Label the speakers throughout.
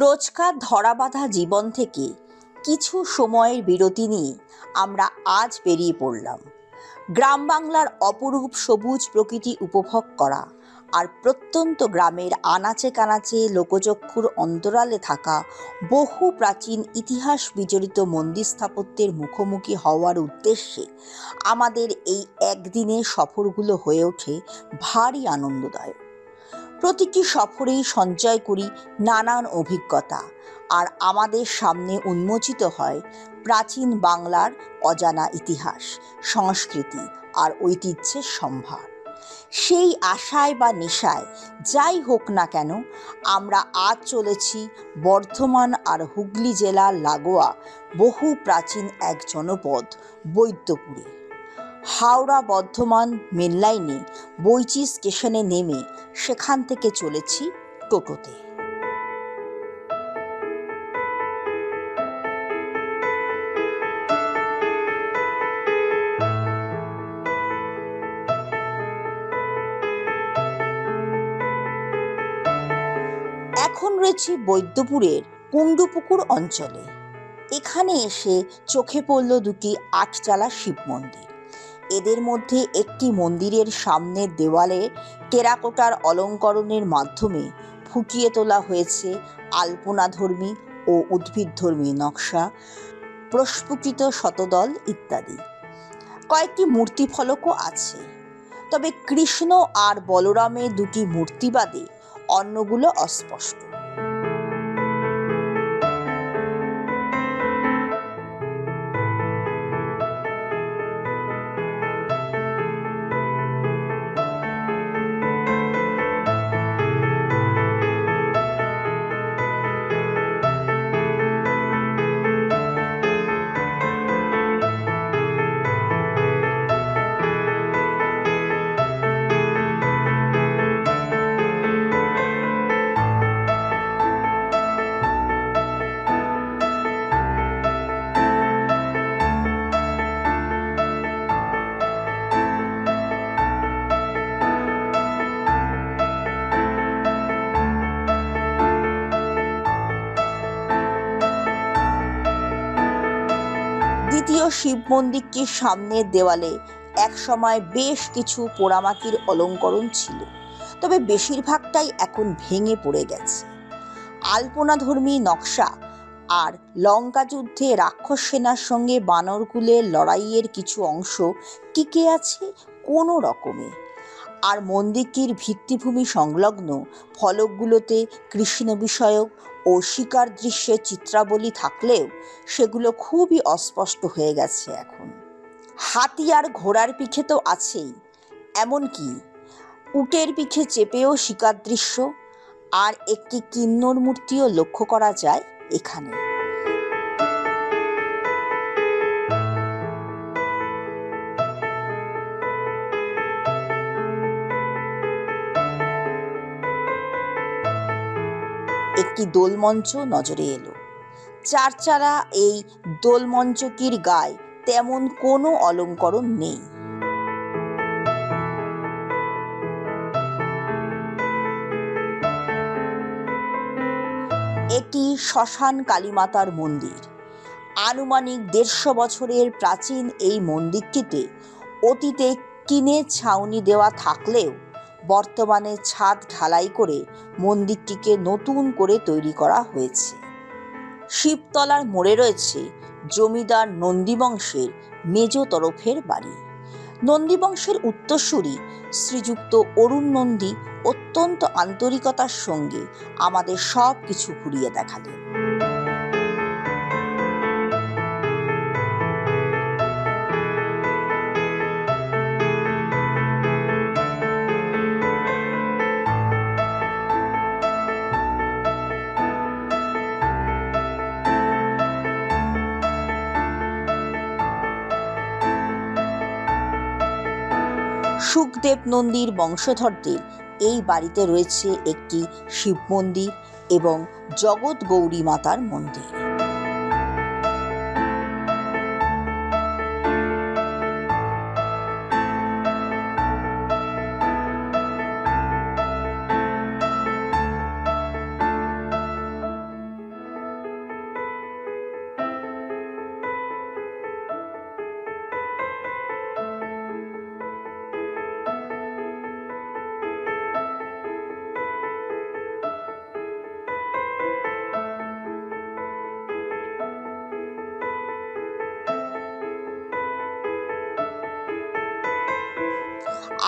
Speaker 1: রোজকার ধরাবাঁধা জীবন থেকে কিছু সময়ের বিরতি নিয়ে আমরা আজ বেরিয়ে পড়লাম গ্রাম বাংলার অপরূপ সবুজ প্রকৃতি উপভোগ করা আর প্রত্যন্ত গ্রামের আনাচে কানাচে লোকচক্ষুর অন্তরালে থাকা বহু প্রাচীন ইতিহাস বিজড়িত মন্দির স্থাপত্যের মুখোমুখি হওয়ার উদ্দেশ্যে আমাদের এই একদিনের সফরগুলো হয়ে ওঠে ভারী আনন্দদায়ক। প্রতিটি সফরেই সঞ্চয় করি নানান অভিজ্ঞতা, আর আমাদের সামনে উন্মোচিত হয় প্রাচীন বাংলার অজানা ইতিহাস, সংস্কৃতি আর ঐতিহ্যের সম্ভার। সেই আশায় বা নেশায় যাই হোক না কেন, আমরা আজ চলেছি বর্ধমান আর হুগলি জেলার লাগোয়া বহু প্রাচীন এক জনপদ বৈদ্যপুরে। হাওড়া বর্ধমান মেন লাইনে বৈচি স্টেশনে নেমে সেখান থেকে চলেছি টোটোতে। এখন রয়েছি বৈদ্যপুরের কুণ্ডুপুকুর অঞ্চলে। এখানে এসে চোখে পড়ল দুটি আটচালা শিব মন্দির। এদের মধ্যে একটি মন্দিরের সামনের দেওয়ালে টেরাকোটার অলঙ্করণের মাধ্যমে ফুটিয়ে তোলা হয়েছে আলপনাধর্মী ও উদ্ভিদধর্মী নকশা, প্রস্ফুটিত শতদল ইত্যাদি। কয়েকটি মূর্তি ফলকও আছে, তবে কৃষ্ণ আর বলরামের দুটি মূর্তি বাদে অন্যগুলো অস্পষ্ট। দ্বিতীয় শিব মন্দিরটির সামনের দেওয়ালে একসময় বেশ কিছু পোড়ামাটির অলঙ্করণ ছিল, তবে বেশিরভাগটাই এখন ভেঙে পড়ে গেছে। আলপনাধর্মী নকশা আর লঙ্কা যুদ্ধে রাক্ষস সেনার সঙ্গে বানরকুলের লড়াইয়ের কিছু অংশ টিকে আছে কোনো রকমে। আর মন্দিরটির ভিত্তিভূমি সংলগ্ন ফলকগুলোতে কৃষ্ণ বিষয়ক ও শিকার দৃশ্যের চিত্রাবলী থাকলেও সেগুলো খুবই অস্পষ্ট হয়ে গেছে এখন। হাতি আর ঘোড়ার পিঠে তো আছেই, এমনকি উটের পিঠে চেপেও শিকার দৃশ্য আর একটি কিন্নর মূর্তিও লক্ষ্য করা যায় এখানে। একটি দোলমঞ্চ নজরে এলো। চারচালা এই দোলমঞ্চটির গায়ে তেমন কোনো অলঙ্করণ নেই। এটি শ্মশান কালীমাতার মন্দির। আনুমানিক 150 বছরের প্রাচীন এই মন্দিরটিতে অতীতে টিনের ছাউনি দেওয়া থাকলেও বর্তমানে ছাদ ঢালাই করে মন্দিরটিকে নতুন করে তৈরি করা হয়েছে। শিবতলার মোড়ে রয়েছে জমিদার নন্দীবংশের মেজ তরফের বাড়ি। নন্দীবংশের উত্তরসূরি শ্রীযুক্ত অরুণ নন্দী অত্যন্ত আন্তরিকতার সঙ্গে আমাদের সব কিছু ঘুরিয়ে দেখালেন। সুখদেব নন্দীর বংশধরদের এই বাড়িতে রয়েছে একটি শিব মন্দির এবং জগৎ গৌরী মাতার মন্দির।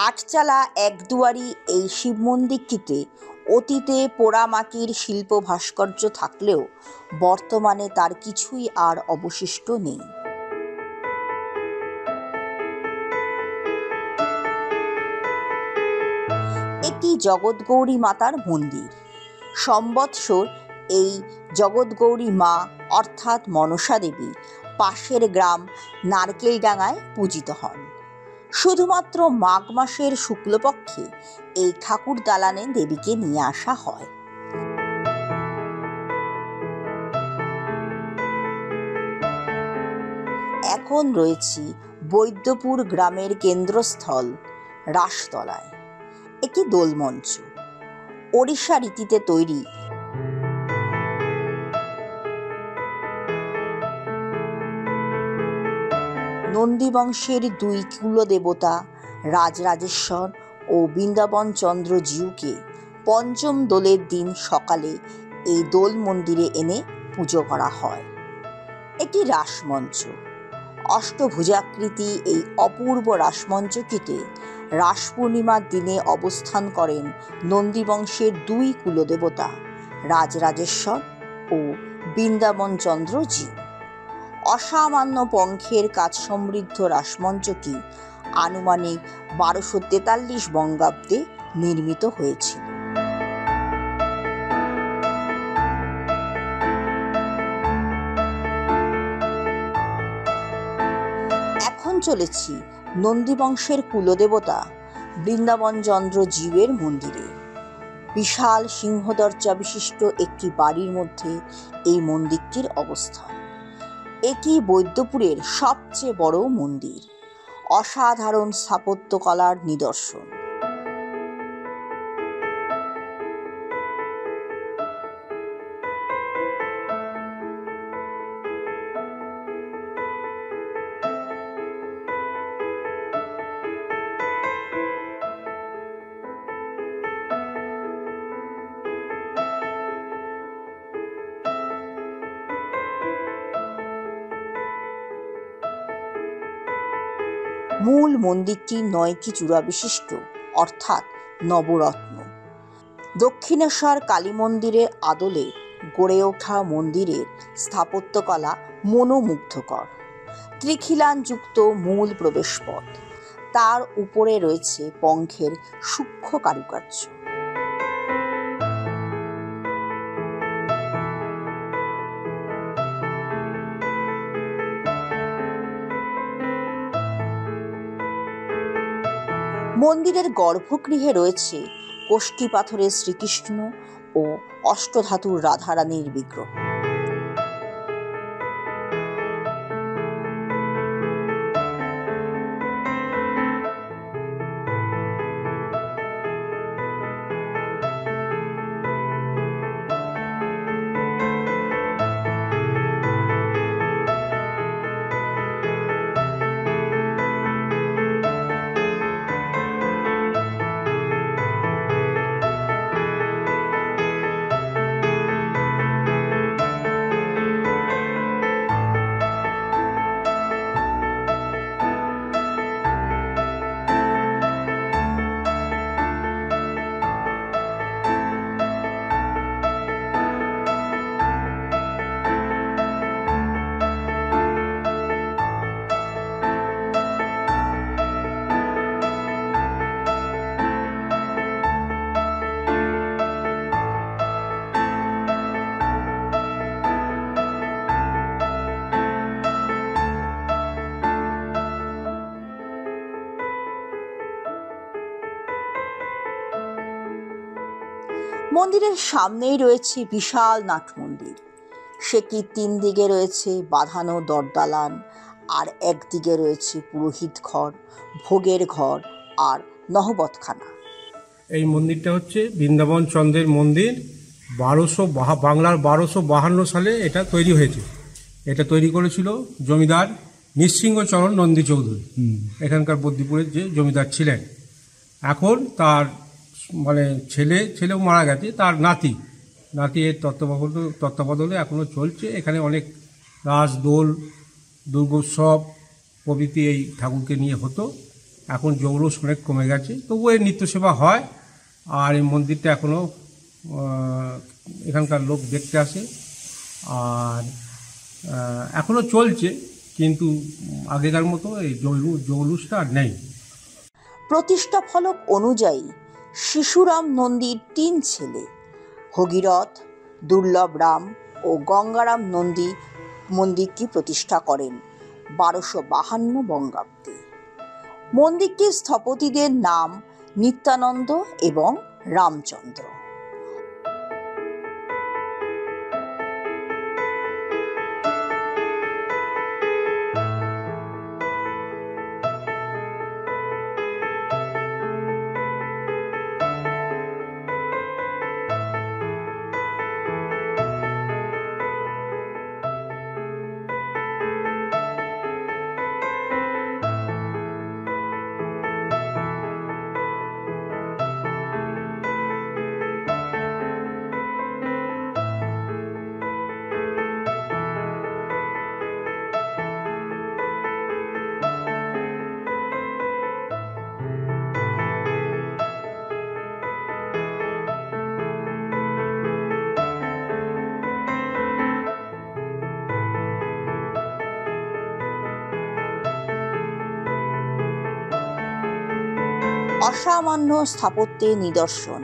Speaker 1: আটচালা একদুয়ারি এই শিব মন্দিরটিতে অতীতে পোড়ামাটির শিল্প ভাস্কর্য থাকলেও বর্তমানে তার কিছুই আর অবশিষ্ট নেই। এটি জগৎগৌরী মাতার মন্দির। সম্বৎসর এই জগৎগৌরী মা অর্থাৎ মনসা দেবী পাশের গ্রাম নারকেলডাঙ্গায় পূজিত হন। শুধুমাত্র মাঘ মাসের শুক্লপক্ষে এই ঠাকুর দালানে দেবীকে নিয়ে আসা হয়। এখন রয়েছি বৈদ্যপুর গ্রামের কেন্দ্রস্থল রাসতলায়। একটি দোলমঞ্চ ওড়িশা রীতিতে তৈরি। নন্দী বংশের দুই কুলদেবতা রাজরাজেশ্বর ও বৃন্দাবন চন্দ্র জিউকে পঞ্চম দোলের দিন সকালে এই দোল মন্দিরে এনে পুজো করা হয়। এটি রাসমঞ্চ। অষ্টভুজাকৃতি এই অপূর্ব রাসমঞ্চটিতে রাস পূর্ণিমার দিনে অবস্থান করেন নন্দী বংশের দুই কুলদেবতা রাজরাজেশ্বর ও বৃন্দাবন চন্দ্র জিউ। অসামান্য পঙ্খের কাজ সমৃদ্ধ রাসমঞ্চটি আনুমানিক 1243 বঙ্গাব্দে নির্মিত হয়েছিল। এখন চলেছি নন্দী বংশের কুলদেবতা বৃন্দাবন চন্দ্র জিউয়ের মন্দিরে। বিশাল সিংহদরজা বিশিষ্ট একটি বাড়ির মধ্যে এই মন্দিরটির অবস্থান। এটি বৈদ্যপুরের সবচেয়ে বড় মন্দির। অসাধারণ স্থাপত্যকলার নিদর্শন। মূল মন্দিরটি 9টি চূড়া বিশিষ্ট অর্থাৎ নবরত্ন। দক্ষিণেশ্বর কালী মন্দিরের আদলে গড়ে ওঠা মন্দিরের স্থাপত্যকলা মনোমুগ্ধকর। ত্রিখিলানযুক্ত মূল প্রবেশপথ, তার উপরে রয়েছে পঙ্খের সূক্ষ্ম কারুকার্য। মন্দিরের গর্ভগৃহে রয়েছে কোষ্ঠী পাথরের শ্রীকৃষ্ণ ও অষ্টধাতুর রাধারানীর বিগ্রহ। মন্দিরের সামনেই রয়েছে বিশাল নাট মন্দির। সেটির 3 দিকে রয়েছে বাঁধানো দরদালান, আর একদিকে রয়েছে পুরোহিত ঘর, ভোগের ঘর আর নহবতখানা।
Speaker 2: এই মন্দিরটা হচ্ছে বৃন্দাবন চন্দ্রের মন্দির। বাংলার 1252 সালে এটা তৈরি হয়েছে। এটা তৈরি করেছিল জমিদার নৃসিংহচরণ নন্দী চৌধুরী, এখানকার বদ্দিপুরের যে জমিদার ছিলেন। এখন তার ছেলেও মারা গেছে, তার নাতি এর তত্ত্বাবধানে এখনো চলছে। এখানে অনেক রাস, দোল, দুর্গোৎসব প্রভৃতি এই ঠাকুরকে নিয়ে হতো। এখন জৌলুস অনেক কমে গেছে, তবুও এই নিত্য সেবা হয়। আর এই মন্দিরটা এখনও এখানকার লোক দেখতে আসে, আর এখনও চলছে, কিন্তু আগেকার মতো এই জৌলুসটা আর নেই।
Speaker 1: প্রতিষ্ঠা ফলক অনুযায়ী শিশুরাম নন্দীর 3 ছেলে ভগীরথ, দুর্লভ রাম ও গঙ্গারাম নন্দী মন্দিরটি প্রতিষ্ঠা করেন 1252 বঙ্গাব্দে। মন্দিরটির স্থপতিদের নাম নিত্যানন্দ এবং রামচন্দ্র। অসামান্য স্থাপত্যের নিদর্শন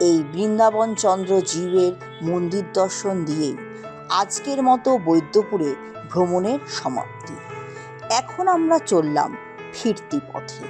Speaker 1: এই বৃন্দাবন চন্দ্র জীবের মন্দির দর্শন দিয়েই আজকের মতো বৈদ্যপুরে ভ্রমণের সমাপ্তি। এখন আমরা চললাম ফিরতি পথে।